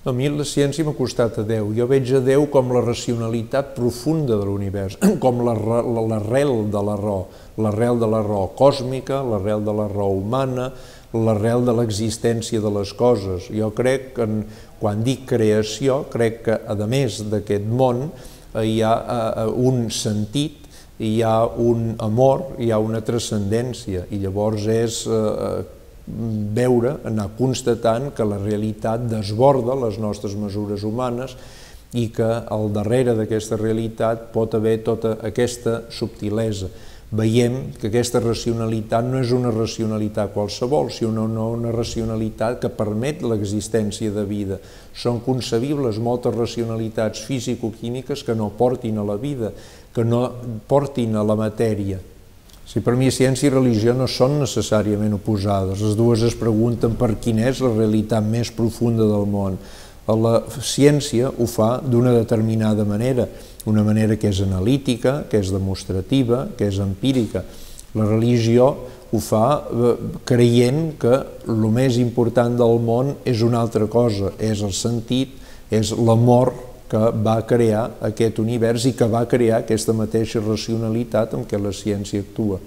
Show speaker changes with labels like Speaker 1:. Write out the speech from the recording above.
Speaker 1: A mi la ciència m'ha costat a Déu. Jo veig a Déu com la racionalitat profunda de l'univers, com l'arrel de la raó, l'arrel de la raó còsmica, l'arrel de la raó humana, l'arrel de l'existència de les coses. Jo crec que, quan dic creació, crec que, a més d'aquest món, hi ha un sentit, hi ha un amor, hi ha una transcendència, i llavors és veure, anar constatant que la realitat desborda les nostres mesures humanes i que al darrere d'aquesta realitat pot haver tota aquesta subtilesa. Veiem que aquesta racionalitat no és una racionalitat qualsevol, sinó una racionalitat que permet l'existència de vida. Són concebibles moltes racionalitats físico-químiques que no portin a la vida, que no portin a la matèria. Si per mi ciència i religió no són necessàriament oposades, les dues es pregunten per quina és la realitat més profunda del món. La ciència ho fa d'una determinada manera, una manera que és analítica, que és demostrativa, que és empírica. La religió ho fa creient que el més important del món és una altra cosa, és el sentit, és l'amor que va crear aquest univers i que va crear aquesta mateixa racionalitat amb què la ciència actua.